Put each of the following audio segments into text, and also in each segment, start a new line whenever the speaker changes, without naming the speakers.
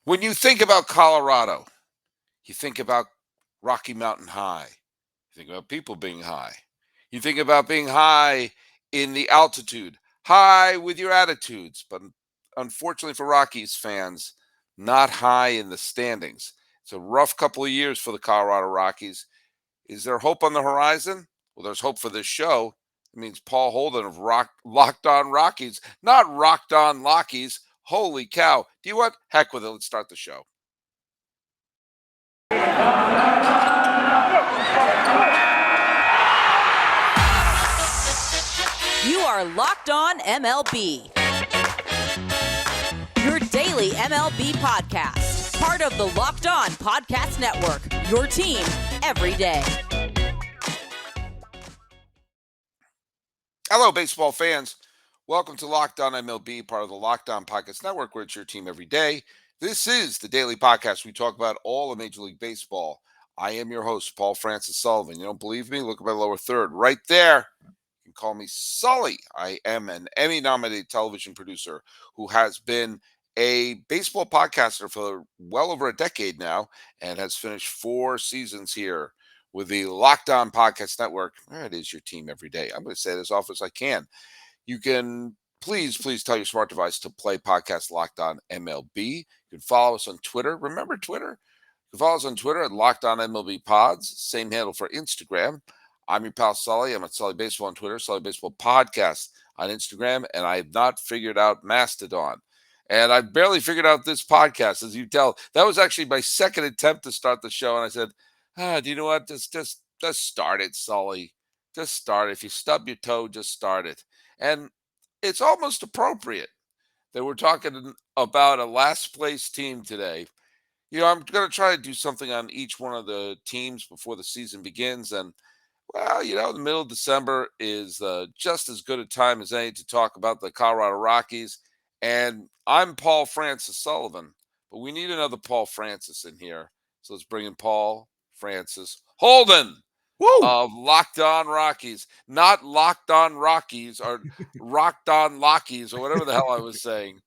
When you think about Colorado, you think about Rocky Mountain High. You think about people being high. You think about being high in the altitude, high with your attitudes. But unfortunately for Rockies fans, not high in the standings. It's a rough couple of years for the Colorado Rockies. Is there hope on the horizon? Well, there's hope for this show. It means Paul Holden of Locked On Rockies, not Rocked On Lockies. Holy cow. Do you what? Heck with it. Let's start the show.
You are Locked On MLB. Your daily MLB podcast. Part of the Locked On Podcast Network. Your team every day.
Hello, baseball fans. Welcome to Locked On MLB, part of the Locked On Podcast Network, where it's your team every day. This is the daily podcast. We talk about all of Major League Baseball. I am your host, Paul Francis Sullivan. You don't believe me? Look at my lower third right there. You can call me Sully. I am an Emmy-nominated television producer who has been a baseball podcaster for well over a decade now and has finished 4 seasons here with the Locked On Podcast Network. It is your team every day. I'm going to say it as often as I can. You can please tell your smart device to play podcast Locked On MLB. You can follow us on Twitter. Remember Twitter? You can follow us on Twitter at Locked On MLB Pods. Same handle for Instagram. I'm your pal Sully. I'm at Sully Baseball on Twitter, Sully Baseball Podcast on Instagram, and I have not figured out Mastodon. And I've barely figured out this podcast, as you tell. That was actually my second attempt to start the show, and I said, do you know what? Just start it, Sully. Just start it. If you stub your toe, just start it. And it's almost appropriate that we're talking about a last place team today. I'm going to try to do something on each one of the teams before the season begins. And, well, the middle of December is just as good a time as any to talk about the Colorado Rockies. And I'm Paul Francis Sullivan, but we need another Paul Francis in here. So let's bring in Paul Francis Holden.
Woo!
Of Locked On Rockies, not Locked On Rockies or Rocked On Lockies or whatever the hell I was saying.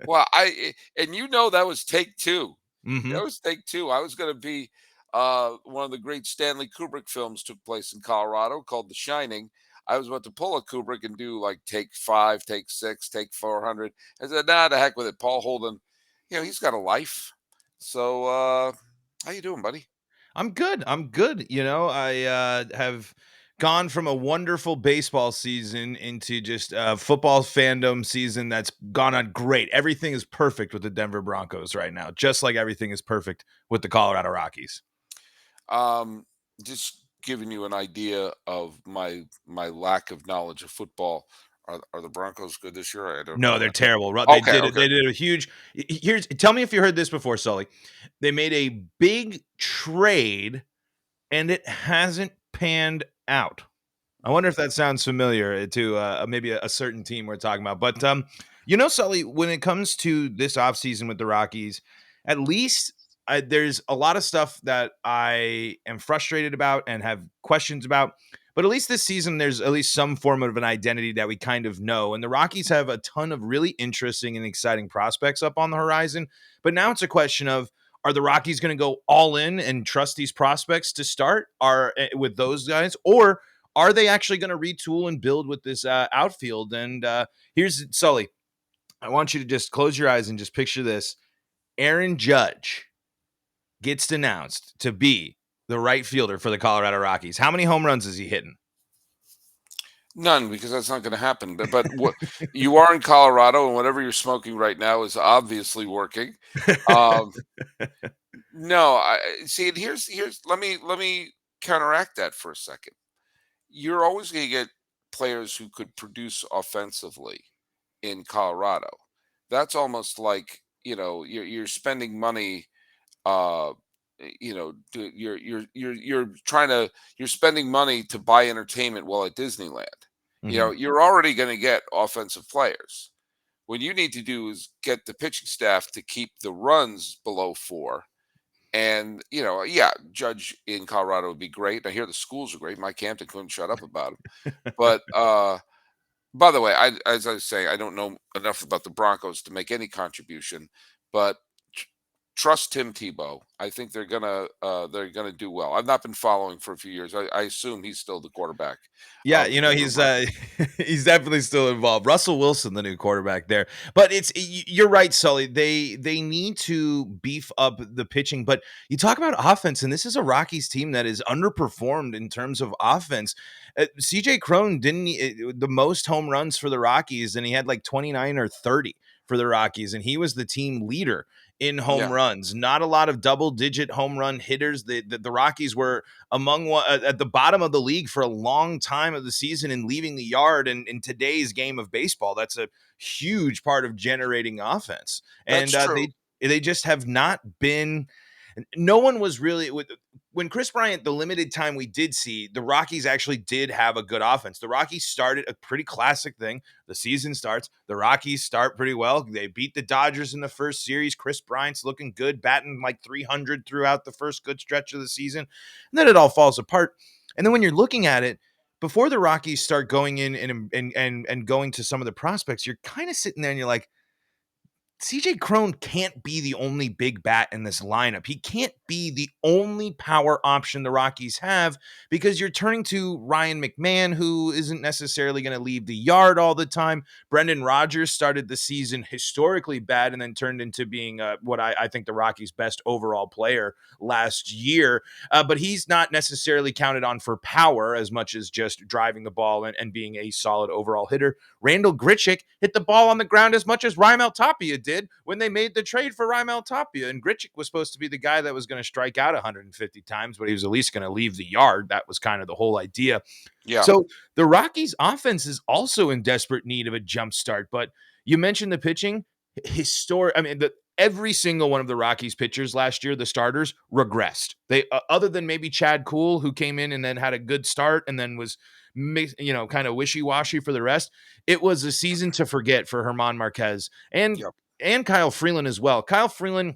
Well, that was take two.
Mm-hmm.
That was take two. I was going to be one of the great Stanley Kubrick films took place in Colorado called The Shining. I was about to pull a Kubrick and do like take 5, take 6, take 400. I said, nah, the heck with it. Paul Holden, he's got a life. So how you doing, buddy?
I'm good. I have gone from a wonderful baseball season into just a football fandom season that's gone on great. Everything is perfect with the Denver Broncos right now, just like everything is perfect with the Colorado Rockies.
Just giving you an idea of my lack of knowledge of football. Are the Broncos good this year? I don't know.
No, they're terrible.
Okay.
They did a huge. Tell me if you heard this before, Sully. They made a big trade, and it hasn't panned out. I wonder if that sounds familiar to maybe a certain team we're talking about. But, Sully, when it comes to this offseason with the Rockies, at least there's a lot of stuff that I am frustrated about and have questions about. But at least this season, there's at least some form of an identity that we kind of know. And the Rockies have a ton of really interesting and exciting prospects up on the horizon. But now it's a question of, are the Rockies going to go all in and trust these prospects to start with those guys? Or are they actually going to retool and build with this outfield? And here's Sully. I want you to just close your eyes and just picture this. Aaron Judge gets announced to be the right fielder for the Colorado Rockies. How many home runs is he hitting?
None, because that's not going to happen. But what, you are in Colorado, and whatever you're smoking right now is obviously working. No, I see. And here's let me counteract that for a second. You're always going to get players who could produce offensively in Colorado. That's almost like you're spending money. Uh, you're spending money to buy entertainment while at Disneyland.
Mm-hmm.
You're already going to get offensive players. What you need to do is get the pitching staff to keep the runs below 4. And, Judge in Colorado would be great. I hear the schools are great. Mike Hampton couldn't shut up about him. But by the way, as I was saying, I don't know enough about the Broncos to make any contribution. But trust Tim Tebow. I think they're gonna do well. I've not been following for a few years. I assume he's still the quarterback
Yeah,
of
you
the
know,
Denver
he's
Broncos.
he's definitely still involved. Russell Wilson, the new quarterback there. But you're right, Sully. They need to beef up the pitching, but you talk about offense, and this is a Rockies team that is underperformed in terms of offense. CJ Crone didn't the most home runs for the Rockies, and he had like 29 or 30 for the Rockies, and he was the team leader in home
Yeah,
runs. Not a lot of double digit home run hitters. The Rockies were among one at the bottom of the league for a long time of the season and leaving the yard. And in today's game of baseball, that's a huge part of generating offense.
that's
And
true.
they just have not been. No one was really when Chris Bryant, the limited time we did see, the Rockies actually did have a good offense. The Rockies started a pretty classic thing. The season starts, the Rockies start pretty well. They beat the Dodgers in the first series. Chris Bryant's looking good, batting like 300 throughout the first good stretch of the season. And then it all falls apart. And then when you're looking at it, before the Rockies start going in and going to some of the prospects, you're kind of sitting there and you're like, CJ Crone can't be the only big bat in this lineup. He can't be the only power option the Rockies have because you're turning to Ryan McMahon, who isn't necessarily going to leave the yard all the time. Brendan Rodgers started the season historically bad and then turned into being what I think the Rockies' best overall player last year. But he's not necessarily counted on for power as much as just driving the ball and being a solid overall hitter. Randel Grichuk hit the ball on the ground as much as Raimel Tapia did when they made the trade for Raimel Tapia. And Grichuk was supposed to be the guy that was going to strike out 150 times, but he was at least going to leave the yard. That was kind of the whole idea.
Yeah.
So the Rockies' offense is also in desperate need of a jump start. But you mentioned the pitching. Historic. I mean, every single one of the Rockies pitchers last year, the starters, regressed. They, other than maybe Chad Kuhl, who came in and then had a good start and then was, kind of wishy washy for the rest. It was a season to forget for Herman Marquez
Yep.
and Kyle Freeland as well. Kyle Freeland,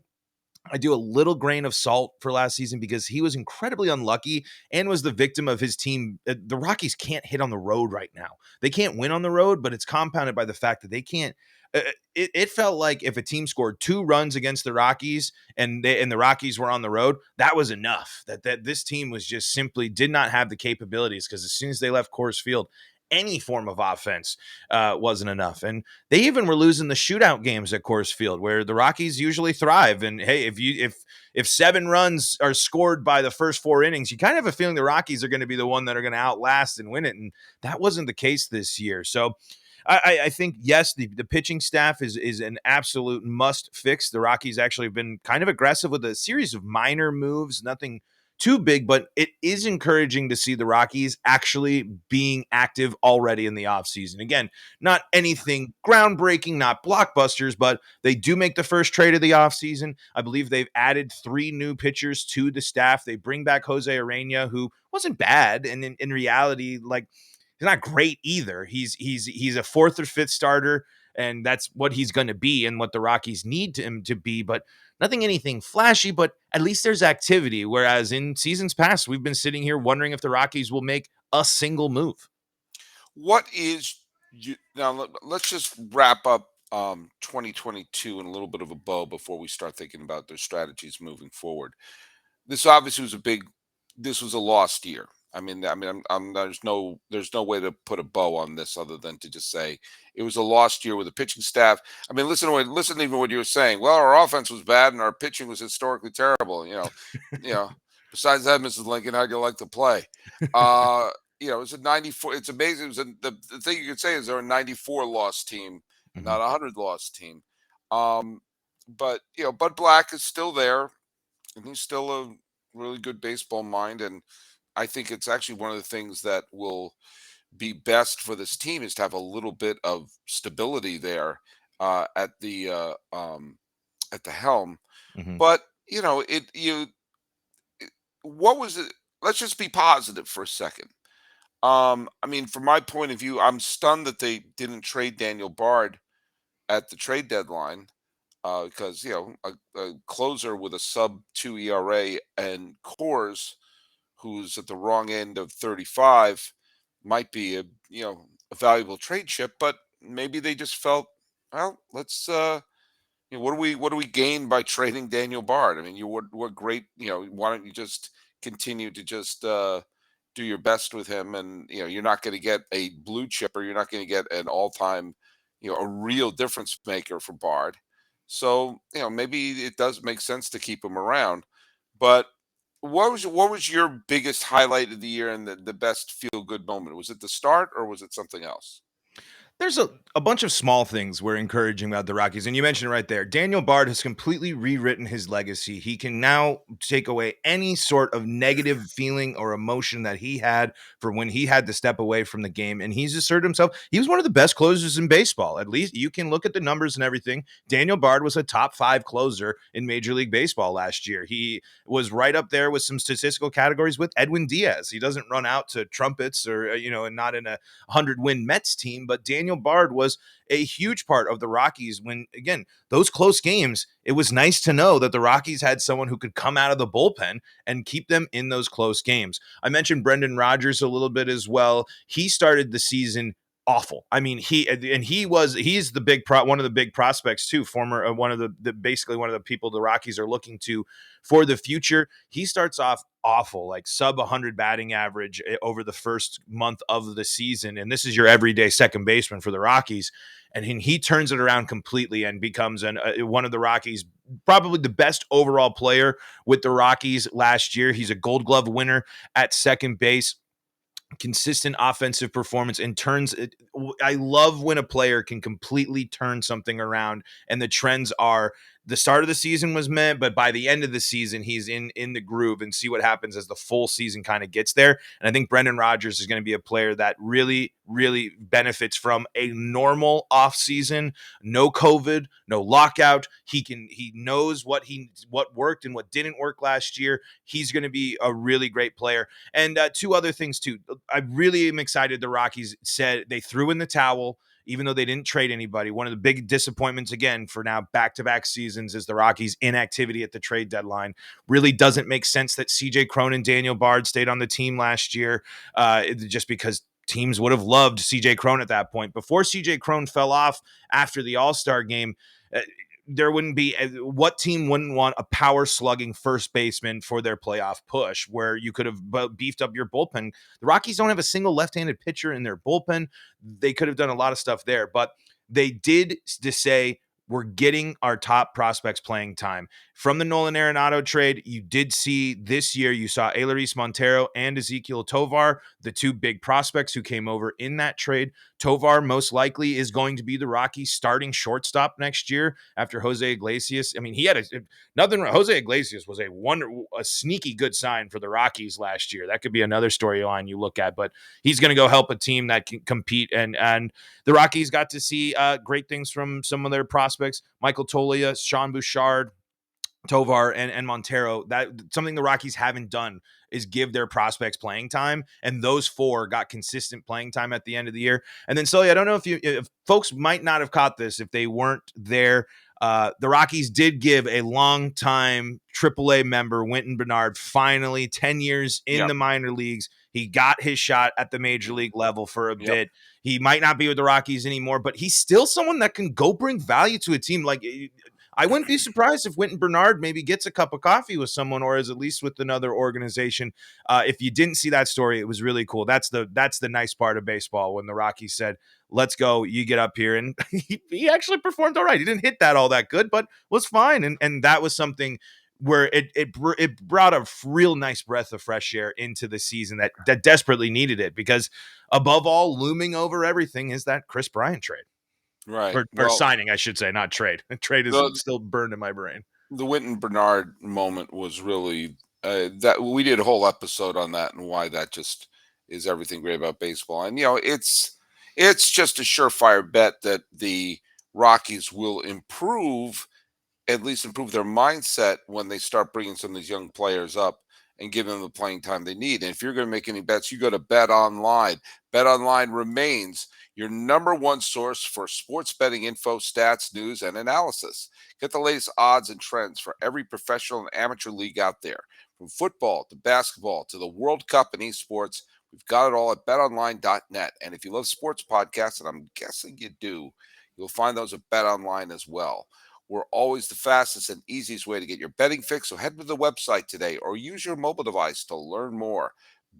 I do a little grain of salt for last season because he was incredibly unlucky and was the victim of his team. The Rockies can't hit on the road right now. They can't win on the road, but it's compounded by the fact that they can't. It felt like if a team scored 2 runs against the Rockies and the Rockies were on the road, that was enough. That this team was just simply did not have the capabilities because as soon as they left Coors Field, any form of offense wasn't enough. And they even were losing the shootout games at Coors Field, where the Rockies usually thrive. And hey, if 7 runs are scored by the first 4 innings, you kind of have a feeling the Rockies are going to be the one that are going to outlast and win it. And that wasn't the case this year. So I think, yes, the pitching staff is an absolute must fix. The Rockies actually have been kind of aggressive with a series of minor moves, nothing too big, but it is encouraging to see the Rockies actually being active already in the offseason. Again, not anything groundbreaking, not blockbusters, but they do make the first trade of the offseason. I believe they've added 3 new pitchers to the staff. They bring back Jose Arena, who wasn't bad, and in reality, like, he's not great either. He's a 4th or 5th starter, and that's what he's going to be and what the Rockies need him to be. But nothing anything flashy, but at least there's activity. Whereas in seasons past, we've been sitting here wondering if the Rockies will make a single move.
What is you now? Let's just wrap up 2022 in a little bit of a bow before we start thinking about their strategies moving forward. This obviously was a big. This was a lost year. There's no way to put a bow on this other than to just say it was a lost year with the pitching staff. I mean, listen to even what you were saying. Well, our offense was bad and our pitching was historically terrible. You know. Besides that, Mrs. Lincoln, how'd you like to play? Uh, it's a 94. It's amazing. The thing you could say is they're a 94 loss team,
Mhm.
not a 100 loss team. Um, but Bud Black is still there, and he's still a really good baseball mind. And I think it's actually one of the things that will be best for this team is to have a little bit of stability there uh, at the uh, um, at the helm.
Mhm.
But what was it? Let's just be positive for a second. I mean, from my point of view, I'm stunned that they didn't trade Daniel Bard at the trade deadline because a closer with a sub 2 ERA and Coors, who's at the wrong end of 35, might be a valuable trade chip. But maybe they just felt, well, let's what do we gain by trading Daniel Bard? I mean, what great, why don't you just continue to just do your best with him? And you're not going to get a blue chipper, you're not going to get an all-time, a real difference maker for Bard. So maybe it does make sense to keep him around. But what was your biggest highlight of the year and the best feel good moment? Was it the start or was it something else?
There's a bunch of small things we're encouraging about the Rockies. And you mentioned it right there. Daniel Bard has completely rewritten his legacy. He can now take away any sort of negative feeling or emotion that he had for when he had to step away from the game. And he's asserted himself. He was one of the best closers in baseball. At least you can look at the numbers and everything. Daniel Bard was a top 5 closer in Major League Baseball last year. He was right up there with some statistical categories with Edwin Diaz. He doesn't run out to trumpets or, and not in a 100-win Mets team, but Daniel Bard was a huge part of the Rockies when, again, those close games, it was nice to know that the Rockies had someone who could come out of the bullpen and keep them in those close games. I mentioned Brendan Rodgers a little bit as well. He started the season awful. I mean, he's the one of the big prospects too, former one of the basically one of the people the Rockies are looking to for the future. He starts off awful, like sub 100 batting average over the first month of the season. And this is your everyday second baseman for the Rockies. And he turns it around completely and becomes one of the Rockies, probably the best overall player with the Rockies last year. He's a Gold Glove winner at second base. Consistent offensive performance and turns it. I love when a player can completely turn something around and the trends are the start of the season was meant, but by the end of the season, he's in the groove and see what happens as the full season kind of gets there. And I think Brendan Rodgers is going to be a player that really, really benefits from a normal offseason, no COVID, no lockout. He knows what worked and what didn't work last year. He's going to be a really great player. And two other things too. I really am excited. The Rockies said they threw in the towel, even though they didn't trade anybody. One of the big disappointments, again, for now back-to-back seasons is the Rockies' inactivity at the trade deadline. Really doesn't make sense that CJ Cron and Daniel Bard stayed on the team last year just because teams would have loved CJ Cron at that point. Before CJ Cron fell off after the All-Star game, there wouldn't be what team wouldn't want a power slugging first baseman for their playoff push where you could have beefed up your bullpen. The Rockies don't have a single left-handed pitcher in their bullpen. They could have done a lot of stuff there, but they did to say we're getting our top prospects playing time. From the Nolan Arenado trade, you did see this year, you saw Eleris Montero and Ezekiel Tovar, the two big prospects who came over in that trade. Tovar most likely is going to be the Rockies starting shortstop next year after Jose Iglesias. I mean, he had nothing. Jose Iglesias was a sneaky good sign for the Rockies last year. That could be another storyline you look at, but he's going to go help a team that can compete. And the Rockies got to see great things from some of their prospects, Michael Tolia, Sean Bouchard, Tovar and Montero. That something the Rockies haven't done is give their prospects playing time, and those four got consistent playing time at the end of the year. And then Sully, I don't know if folks might not have caught this if they weren't there. The Rockies did give a long-time AAA member, Winton Bernard, finally 10 years in the minor leagues. He got his shot at the major league level for a bit. He might not be with the Rockies anymore, but he's still someone that can go bring value to a team. Like, I wouldn't be surprised if Winton Bernard maybe gets a cup of coffee with someone or is at least with another organization. If you didn't see that story, it was really cool. That's the nice part of baseball when the Rockies said, let's go, you get up here. And he actually performed all right. He didn't hit that all that good, but was fine. And that was something where it brought a real nice breath of fresh air into the season that desperately needed it, because above all, looming over everything is that Chris Bryant trade.
Right.
Or
Well,
signing, I should say, not trade. Trade is
the
still burned in my brain.
the Winton Bernard moment was really that we did a whole episode on that and why that just is everything great about baseball. And it's just a surefire bet that the Rockies will improve, at least improve their mindset when they start bringing some of these young players up and giving them the playing time they need. And if you're going to make any bets, you go to Bet Online. Bet Online remains your number one source for sports betting info, stats, news, and analysis. Get the latest odds and trends for every professional and amateur league out there. From football to basketball to the World Cup and esports, we've got it all at betonline.net. And if you love sports podcasts, and I'm guessing you do, you'll find those at Bet Online as well. We're always the fastest and easiest way to get your betting fix. So head to the website today or use your mobile device to learn more.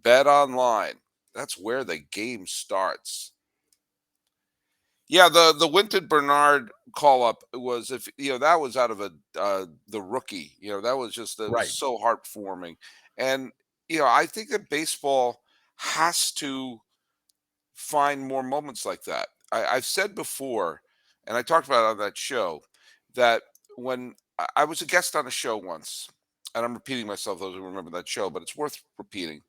Bet online. That's where the game starts. Yeah, the Winton Bernard call up was, if that was out of the rookie. That was just, it was
Right.
so heartwarming. And I think that baseball has to find more moments like that. I've said before, and I talked about it on that show, that when I was a guest on a show once, and I'm repeating myself, those who remember that show, but it's worth repeating.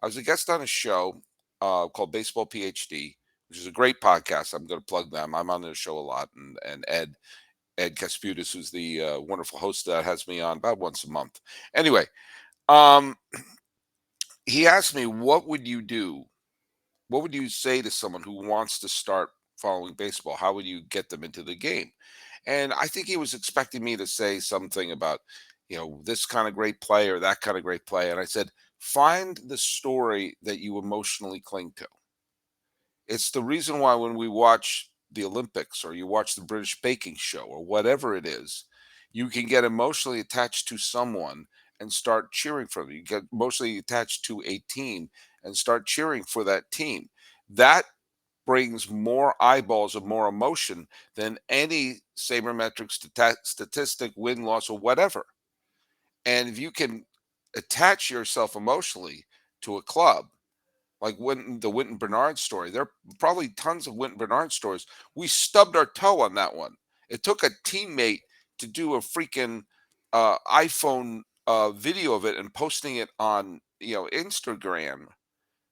I was a guest on a show called Baseball PhD, which is a great podcast. I'm going to plug them. I'm on their show a lot, and Ed Kasputis, who's the wonderful host that has me on about once a month. Anyway, um, he asked me, "What would you do? What would you say to someone who wants to start following baseball? How would you get them into the game?" And I think he was expecting me to say something about, this kind of great play or that kind of great play. And I said, find the story that you emotionally cling to. It's the reason why when we watch the Olympics or you watch the British baking show or whatever it is, you can get emotionally attached to someone and start cheering for them. You get emotionally attached to a team and start cheering for that team. That brings more eyeballs and more emotion than any sabermetric statistic, win, loss, or whatever. And if you can attach yourself emotionally to a club, like the Winton Bernard story, there are probably tons of Winton Bernard stories. We stubbed our toe on that one. It took a teammate to do a freaking iPhone video of it and posting it on Instagram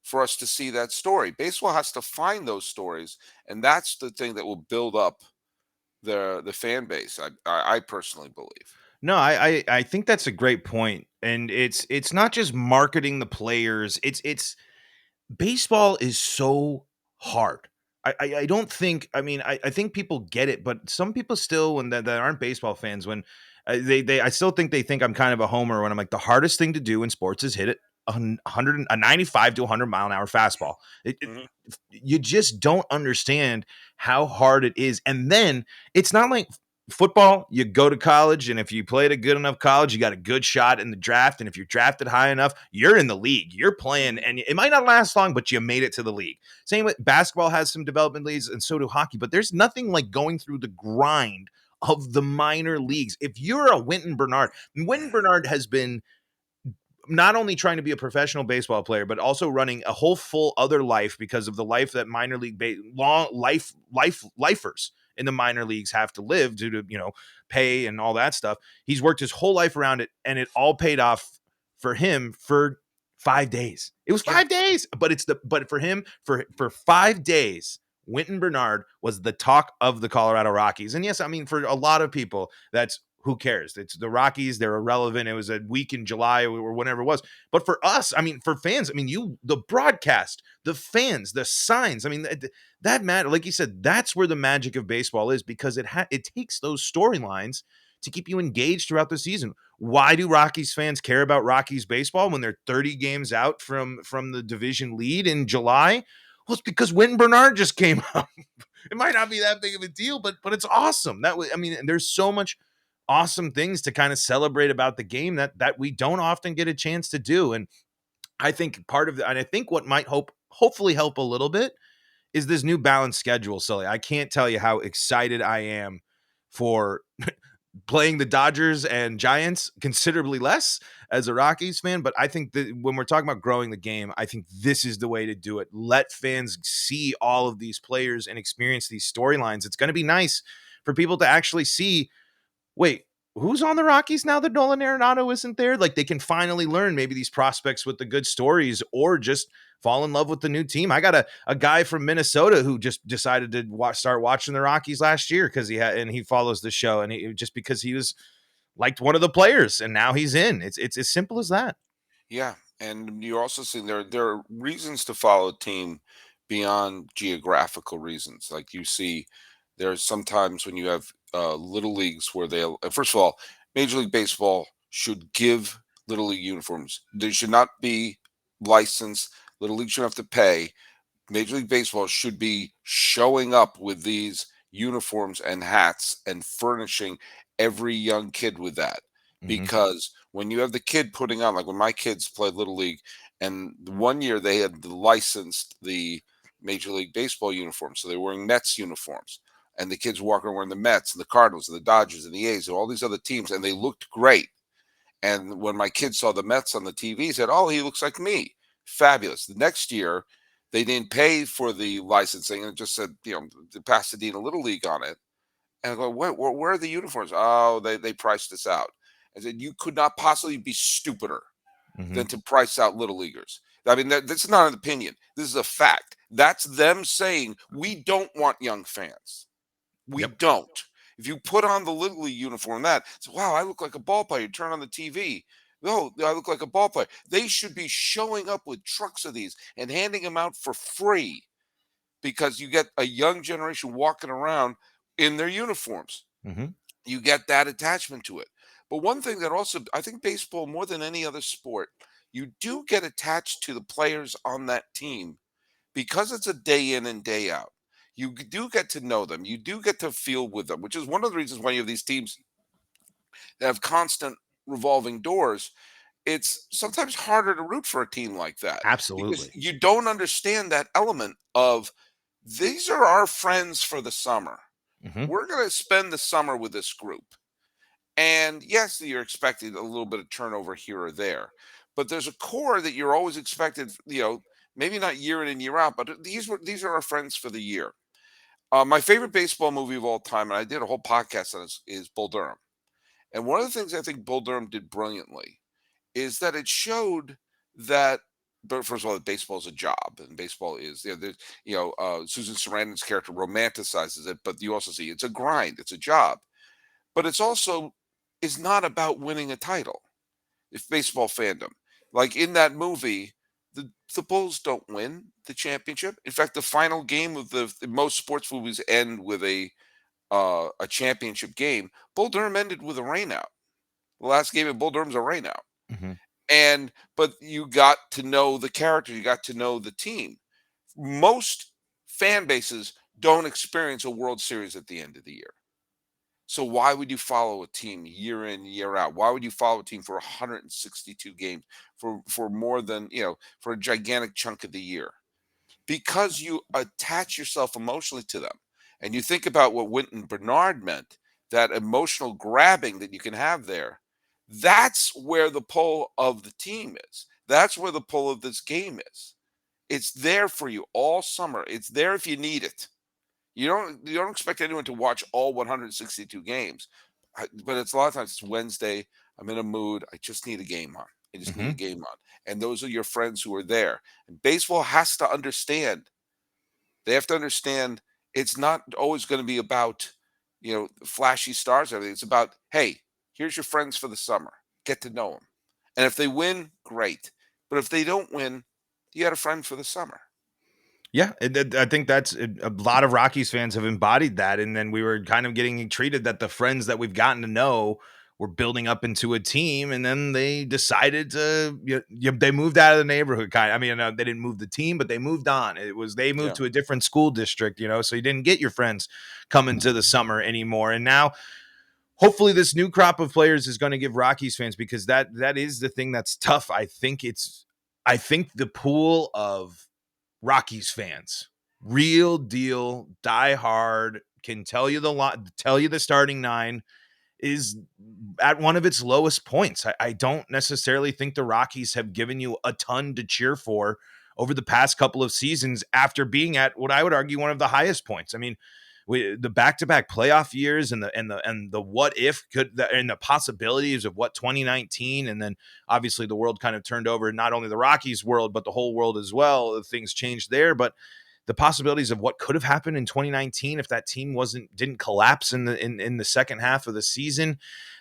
for us to see that story. Baseball has to find those stories, and that's the thing that will build up the fan base. I personally believe.
No, I think that's a great point, and it's not just marketing the players. It's baseball is so hard. I don't think. I mean, I think people get it, but some people still, when that aren't baseball fans, when they I still think they think I'm kind of a homer when I'm like, the hardest thing to do in sports is hit it 95 to 100 mile an hour fastball.
Mhm.
You just don't understand how hard it is. And then it's not like football. You go to college, and if you played a good enough college, you got a good shot in the draft. And if you're drafted high enough, you're in the league. You're playing,
Mhm.
and it might not last long, but you made it to the league. Same with basketball, has some development leagues, and so do hockey. But there's nothing like going through the grind of the minor leagues. If you're a Winton Bernard, Winton Bernard has been not only trying to be a professional baseball player, but also running a whole full other life because of the life that minor league long lifers in the minor leagues have to live due to pay and all that stuff. He's worked his whole life around it, and it all paid off for him for 5 days. It was
Yeah.
5 days, but for him for 5 days. Winton Bernard was the talk of the Colorado Rockies. And yes, I mean, for a lot of people, that's who cares? It's the Rockies. They're irrelevant. It was a week in July or whenever it was. But for us, I mean, for fans, I mean, the broadcast, the fans, the signs, I mean, that matter. Like you said, that's where the magic of baseball is, because it takes those storylines to keep you engaged throughout the season. Why do Rockies fans care about Rockies baseball when they're 30 games out from the division lead in July? Well, it's because Winton Bernard just came up. It might not be that big of a deal, but it's awesome. That was, I mean, there's so much awesome things to kind of celebrate about the game that we don't often get a chance to do. And I think part of and I think what might hopefully help a little bit is this new balanced schedule. Sully, I can't tell you how excited I am for playing the Dodgers and Giants considerably less as a Rockies fan. But I think that when we're talking about growing the game, I think this is the way to do it. Let fans see all of these players and experience these storylines. It's going to be nice for people to actually see, wait, who's on the Rockies now that Nolan Arenado isn't there? Like, they can finally learn maybe these prospects with the good stories, or just fall in love with the new team. I got a guy from Minnesota who just decided to start watching the Rockies last year because he follows the show, and just because he was liked one of the players, and now he's in. It's as simple as that.
Yeah, and you're also seeing there are reasons to follow a team beyond geographical reasons. Like, you see, there's sometimes when you have little leagues where they'll first of all, Major League Baseball should give little league uniforms. They should not be licensed. Little league shouldn't have to pay. Major League Baseball should be showing up with these uniforms and hats and furnishing every young kid with that,
Mhm.
because when you have the kid putting on, like when my kids played little league, and one year they had licensed the Major League Baseball uniforms, so they were wearing Mets uniforms, and the kids walking around wearing the Mets and the Cardinals and the Dodgers and the A's and all these other teams, and they looked great. And when my kids saw the Mets on the TV, said, "Oh, he looks like me." Fabulous. The next year, they didn't pay for the licensing, and it just said, the Pasadena Little League on it. And I go, where are the uniforms? Oh, they priced this out. I said, you could not possibly be stupider than
Mhm.
to price out little leaguers. I mean, that's not an opinion. This is a fact. That's them saying, we don't want young fans. We
Yep.
don't. If you put on the Little League uniform, so, wow, I look like a ball player. You turn on the TV. No, I look like a ball player. They should be showing up with trucks of these and handing them out for free, because you get a young generation walking around in their uniforms.
Mhm.
You get that attachment to it. But one thing that also, I think baseball, more than any other sport, you do get attached to the players on that team because it's a day in and day out. You do get to know them. You do get to feel with them, which is one of the reasons why you have these teams that have constant revolving doors. It's sometimes harder to root for a team like that because
Absolutely.
you don't understand that element of, these are our friends for the summer.
Mhm.
We're going to spend the summer with this group. And yes, you're expecting a little bit of turnover here or there, but there's a core that you're always expected, maybe not year in and year out, but these are our friends for the year. My favorite baseball movie of all time, and I did a whole podcast on this, is Bull Durham. And one of the things I think Bull Durham did brilliantly is that it showed that, but first of all, that baseball is a job, and baseball is, Susan Sarandon's character romanticizes it, but you also see it's a grind, it's a job, but it's also is not about winning a title. If baseball fandom, like in that movie, the Bulls don't win the championship. In fact, the final game of most sports movies end with a championship game. Bull Durham ended with a rainout. The last game of Bull Durham's a rainout.
Mhm.
And but you got to know the character, you got to know the team. Most fan bases don't experience a World Series at the end of the year. So why would you follow a team year in, year out? Why would you follow a team for 162 games, for more than, for a gigantic chunk of the year? Because you attach yourself emotionally to them. And you think about what Winton Bernard meant, that emotional grabbing that you can have there. That's where the pull of the team is. That's where the pull of this game is. It's there for you all summer. It's there if you need it. You don't expect anyone to watch all 162 games, but it's a lot of times it's Wednesday. I'm in a mood. I just need a game on. I just need a
Mhm.
game on, and those are your friends who are there. And baseball has to understand. They have to understand it's not always going to be about flashy stars. Or everything. It's about, hey, here's your friends for the summer. Get to know them, and if they win, great. But if they don't win, you got a friend for the summer.
Yeah, I think that's a lot of Rockies fans have embodied that, and then we were kind of getting treated that the friends that we've gotten to know were building up into a team, and then they decided to they moved out of the neighborhood. I mean, they didn't move the team, but they moved on. They moved
Yeah.
to a different school district, so you didn't get your friends coming to the summer anymore, and now. Hopefully, this new crop of players is going to give Rockies fans, because that is the thing that's tough. I think the pool of Rockies fans, real deal, die hard, can tell you the lot, tell you the starting nine is at one of its lowest points. I don't necessarily think the Rockies have given you a ton to cheer for over the past couple of seasons after being at what I would argue one of the highest points. I mean, the back-to-back playoff years and the what if and the possibilities of what 2019, and then obviously the world kind of turned over, not only the Rockies world but the whole world as well. Things changed there, but the possibilities of what could have happened in 2019 if that team didn't collapse in the second half of the season.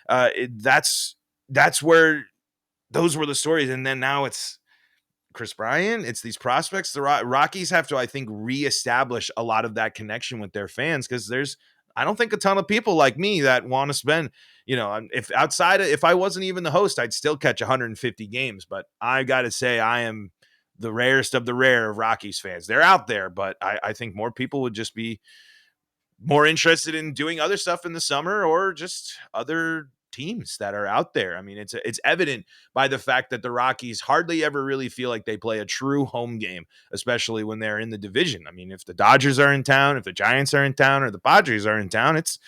That's where those were the stories, and then now it's Chris Bryant, it's these prospects. The Rockies have to, I think, reestablish a lot of that connection with their fans, because I don't think a ton of people like me that want to spend, if I wasn't even the host, I'd still catch 150 games. But I got to say, I am the rarest of the rare of Rockies fans. They're out there, but I think more people would just be more interested in doing other stuff in the summer or just other teams that are out there. I mean, it's evident by the fact that the Rockies hardly ever really feel like they play a true home game, especially when they're in the division. I mean, if the Dodgers are in town, if the Giants are in town, or the Padres are in town, it's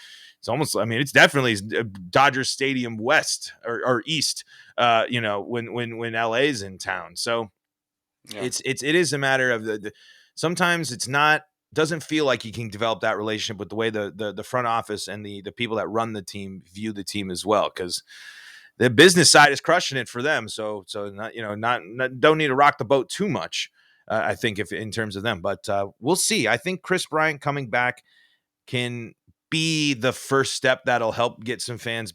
almost, I mean, it's definitely Dodgers Stadium West or East, when LA's in town. So
Yeah.
it is a matter of the sometimes it's not, doesn't feel like you can develop that relationship with the way the front office and the people that run the team view the team as well, because the business side is crushing it for them. So not, not don't need to rock the boat too much. I think if in terms of them, but we'll see. I think Chris Bryant coming back can be the first step that'll help get some fans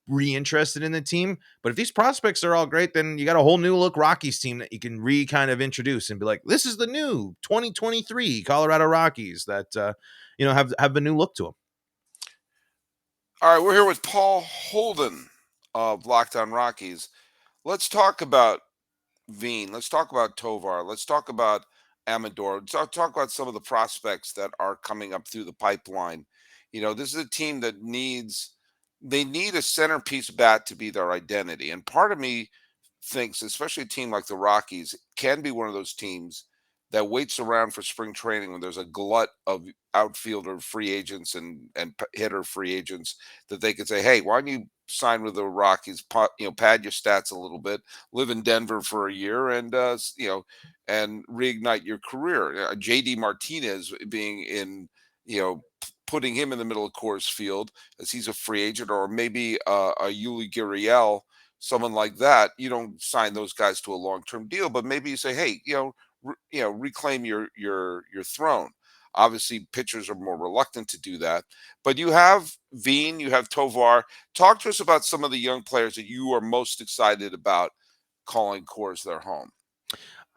reinterested in the team. But if these prospects are all great, then you got a whole new look Rockies team that you can kind of introduce and be like, this is the new 2023 Colorado Rockies that have a new look to them.
All right, we're here with Paul Holden of Locked On Rockies. Let's talk about Veen. Let's talk about Tovar. Let's talk about Amador. Talk about some of the prospects that are coming up through the pipeline. This is a team that they need a centerpiece bat to be their identity. And part of me thinks, especially a team like the Rockies, can be one of those teams that waits around for spring training when there's a glut of outfielder free agents and hitter free agents that they could say, hey, why don't you sign with the Rockies, pad your stats a little bit, live in Denver for a year, and and reignite your career. JD Martinez being in, putting him in the middle of Coors Field as he's a free agent, or maybe a Yuli Gurriel, someone like that. You don't sign those guys to a long-term deal, but maybe you say, hey, reclaim your throne. Obviously, pitchers are more reluctant to do that. But you have Veen, you have Tovar. Talk to us about some of the young players that you are most excited about calling Coors their home.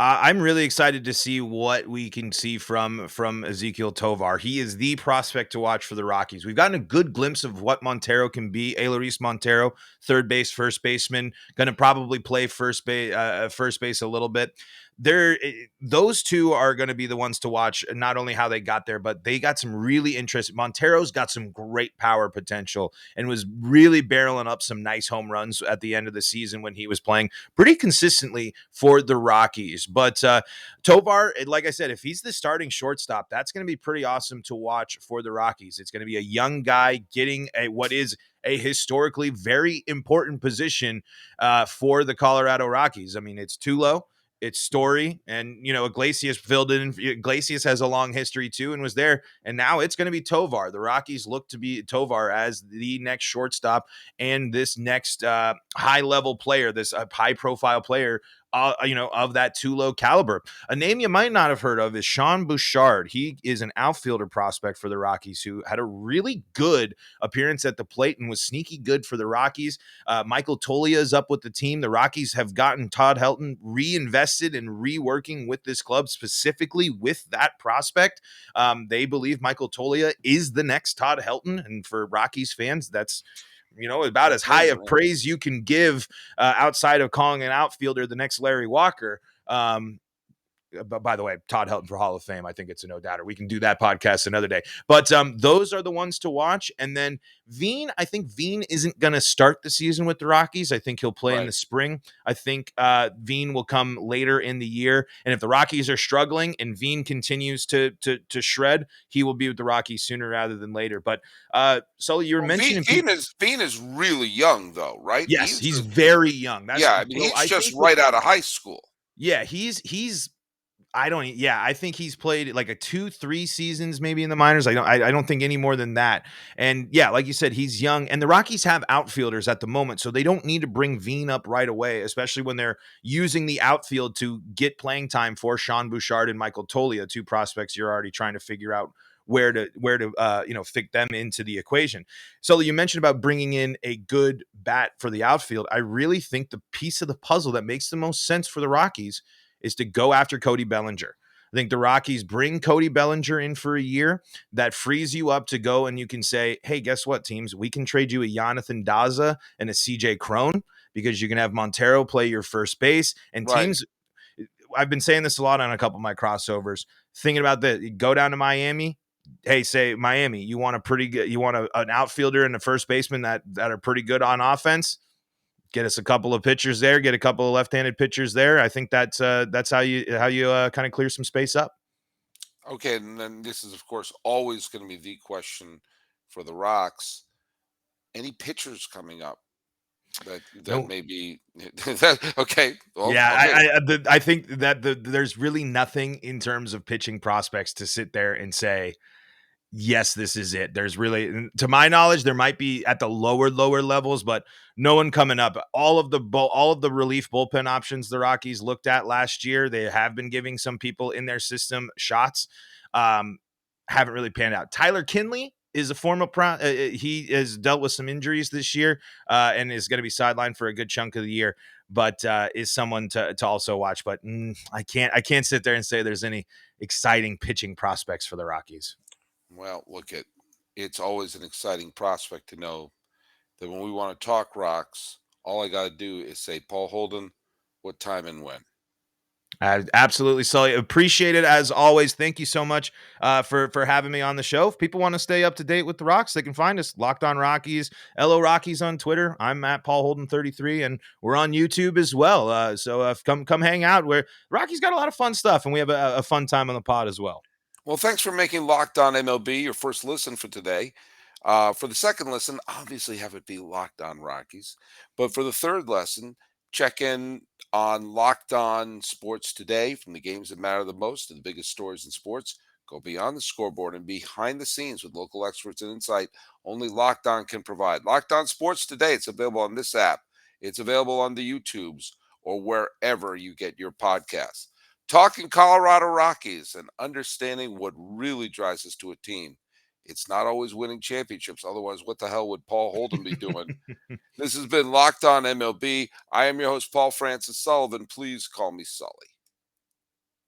I'm really excited to see what we can see from Ezequiel Tovar. He is the prospect to watch for the Rockies. We've gotten a good glimpse of what Montero can be. Eloise Montero, third base, first baseman, going to probably play first base a little bit. Those two are going to be the ones to watch, not only how they got there, but they got some really interesting. Montero's got some great power potential and was really barreling up some nice home runs at the end of the season when he was playing pretty consistently for the Rockies. But Tovar, like I said, if he's the starting shortstop, that's going to be pretty awesome to watch for the Rockies. It's going to be a young guy getting what is a historically very important position for the Colorado Rockies. I mean, it's Tulo, it's Story, and Iglesias filled in. Iglesias has a long history too and was there, and now it's going to be Tovar. The Rockies look to be Tovar as the next shortstop and this next high level player, this high profile player of that Tulo caliber. A name you might not have heard of is Sean Bouchard. He is an outfielder prospect for the Rockies who had a really good appearance at the plate and was sneaky good for the Rockies. Michael Toglia is up with the team. The Rockies have gotten Todd Helton reinvested and reworking with this club, specifically with that prospect. They believe Michael Toglia is the next Todd Helton, and for Rockies fans, that's about as high of praise you can give outside of calling an outfielder the next Larry Walker. But by the way, Todd Helton for Hall of Fame, I think it's a no-doubter. We can do that podcast another day. But those are the ones to watch. And then Veen, I think Veen isn't going to start the season with the Rockies. I think he'll play in the spring. I think Veen will come later in the year. And if the Rockies are struggling and Veen continues to shred, he will be with the Rockies sooner rather than later. But Sully, you were mentioning
Veen is really young, though, right?
Yes, he's very young.
He's just right out of high school.
Yeah, he's I think he's played like a 2-3 seasons maybe in the minors. I don't think any more than that. And yeah, like you said, he's young, and the Rockies have outfielders at the moment, so they don't need to bring Veen up right away, especially when they're using the outfield to get playing time for Sean Bouchard and Michael Toglia, two prospects you're already trying to figure out where to fit them into the equation. So you mentioned about bringing in a good bat for the outfield. I really think the piece of the puzzle that makes the most sense for the Rockies is to go after Cody Bellinger. I think the Rockies bring Cody Bellinger in for a year. That frees you up to go and you can say, hey, guess what, teams? We can trade you a Jonathan Daza and a CJ Cron because you can have Montero play your first base. And teams, I've been saying this a lot on a couple of my crossovers, thinking about that, go down to Miami, hey, say Miami, you want an outfielder and a first baseman that are pretty good on offense. Get us a couple of pitchers there. Get a couple of left-handed pitchers there. I think that's how you kind of clear some space up.
Okay, and then this is of course always going to be the question for the Rocks. Any pitchers coming up that
No,
may be okay? Well,
yeah,
okay.
I think that there's really nothing in terms of pitching prospects to sit there and say, yes, this is it. There's really, to my knowledge, there might be at the lower levels, but no one coming up. All of the relief bullpen options the Rockies looked at last year, they have been giving some people in their system shots. Haven't really panned out. Tyler Kinley is a former he has dealt with some injuries this year and is going to be sidelined for a good chunk of the year, but is someone to also watch. But I can't sit there and say there's any exciting pitching prospects for the Rockies.
Well, it's always an exciting prospect to know that when we want to talk Rocks, all I got to do is say, Paul Holden, what time and when.
Absolutely, Sully. Appreciate it as always. Thank you so much for having me on the show. If people want to stay up to date with the Rocks, they can find us Locked On Rockies, LO Rockies on Twitter. I'm at Paul Holden 33, and we're on YouTube as well. So come hang out. Where Rockies got a lot of fun stuff, and we have a fun time on the pod as well.
Well, thanks for making Locked On MLB your first listen for today. For the second listen, obviously have it be Locked On Rockies. But for the third lesson, check in on Locked On Sports Today, from the games that matter the most to the biggest stories in sports. Go beyond the scoreboard and behind the scenes with local experts and insight only Locked On can provide. Locked On Sports Today, it's available on this app. It's available on the YouTubes or wherever you get your podcasts. Talking Colorado Rockies and understanding what really drives us to a team. It's not always winning championships. Otherwise, what the hell would Paul Holden be doing? This has been Locked On MLB. I am your host, Paul Francis Sullivan. Please call me Sully.